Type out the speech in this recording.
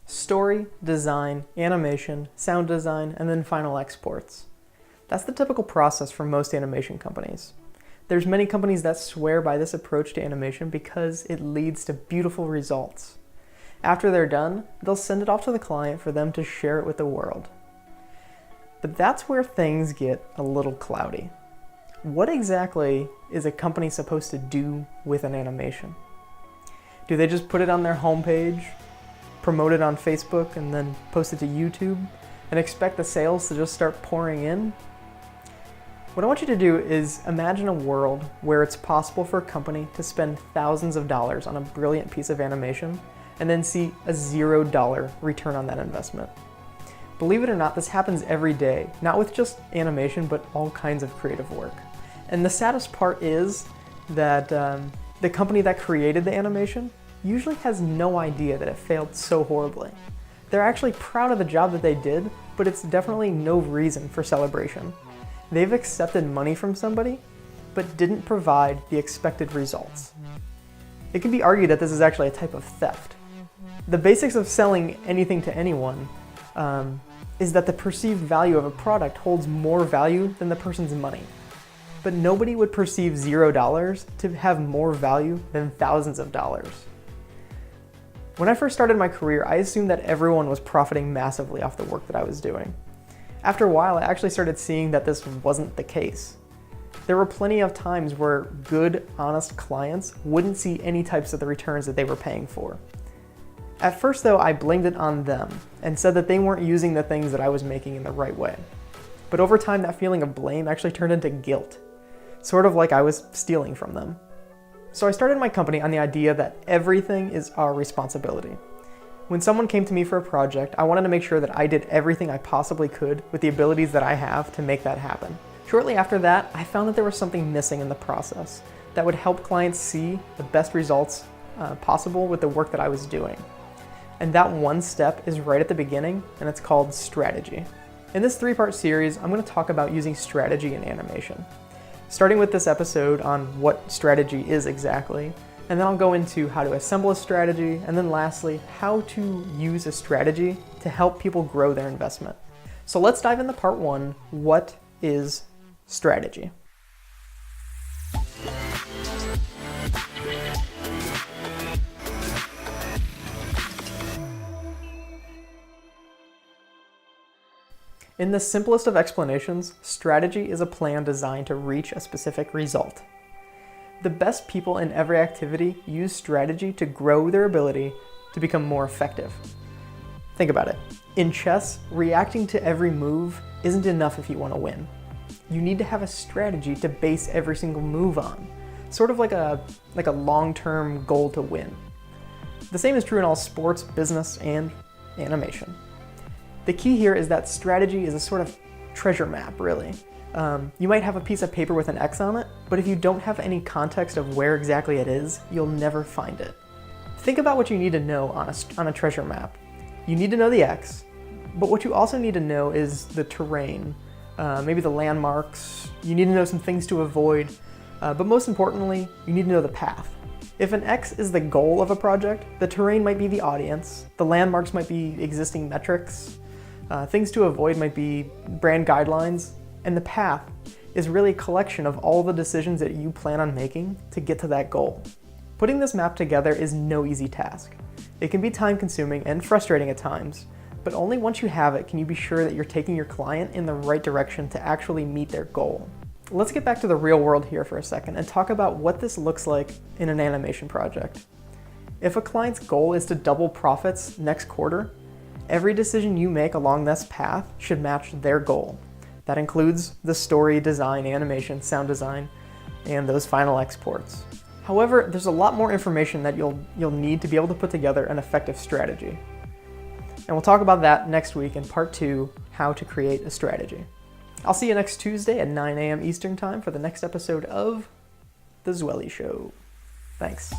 Story, design, animation, sound design, and then final exports. That's the typical process for most animation companies. There's many companies that swear by this approach to animation because it leads to beautiful results. After they're done, they'll send it off to the client for them to share it with the world. But that's where things get a little cloudy. What exactly is a company supposed to do with an animation? Do they just put it on their homepage, promote it on Facebook, and then post it to YouTube, and expect the sales to just start pouring in? What I want you to do is imagine a world where it's possible for a company to spend thousands of dollars on a brilliant piece of animation and then see a $0 return on that investment. Believe it or not, this happens every day, not with just animation, but all kinds of creative work. And the saddest part is that the company that created the animation usually has no idea that it failed so horribly. They're actually proud of the job that they did, but it's definitely no reason for celebration. They've accepted money from somebody, but didn't provide the expected results. It can be argued that this is actually a type of theft. The basics of selling anything to anyone is that the perceived value of a product holds more value than the person's money. But nobody would perceive $0 to have more value than thousands of dollars. When I first started my career, I assumed that everyone was profiting massively off the work that I was doing. After a while, I actually started seeing that this wasn't the case. There were plenty of times where good, honest clients wouldn't see any types of the returns that they were paying for. At first though, I blamed it on them and said that they weren't using the things that I was making in the right way. But over time, that feeling of blame actually turned into guilt, sort of like I was stealing from them. So I started my company on the idea that everything is our responsibility. When someone came to me for a project, I wanted to make sure that I did everything I possibly could with the abilities that I have to make that happen. Shortly after that, I found that there was something missing in the process that would help clients see the best results possible with the work that I was doing. And that one step is right at the beginning, and it's called strategy. In this 3-part series, I'm going to talk about using strategy in animation. Starting with this episode on what strategy is exactly, and then I'll go into how to assemble a strategy, and then lastly, how to use a strategy to help people grow their investment. So let's dive into part 1, what is strategy? In the simplest of explanations, strategy is a plan designed to reach a specific result. The best people in every activity use strategy to grow their ability to become more effective. Think about it. In chess, reacting to every move isn't enough if you want to win. You need to have a strategy to base every single move on, sort of like a long-term goal to win. The same is true in all sports, business, and animation. The key here is that strategy is a sort of treasure map, really. You might have a piece of paper with an X on it, but if you don't have any context of where exactly it is, you'll never find it. Think about what you need to know on a treasure map. You need to know the X, but what you also need to know is the terrain, maybe the landmarks. You need to know some things to avoid, but most importantly, you need to know the path. If an X is the goal of a project, the terrain might be the audience, the landmarks might be existing metrics, things to avoid might be brand guidelines, and the path is really a collection of all the decisions that you plan on making to get to that goal. Putting this map together is no easy task. It can be time-consuming and frustrating at times, but only once you have it can you be sure that you're taking your client in the right direction to actually meet their goal. Let's get back to the real world here for a second and talk about what this looks like in an animation project. If a client's goal is to double profits next quarter, every decision you make along this path should match their goal. That includes the story, design, animation, sound design, and those final exports. However, there's a lot more information that you'll need to be able to put together an effective strategy. And we'll talk about that next week in part 2, how to create a strategy. I'll see you next Tuesday at 9 a.m. Eastern Time for the next episode of The Zwelly Show. Thanks.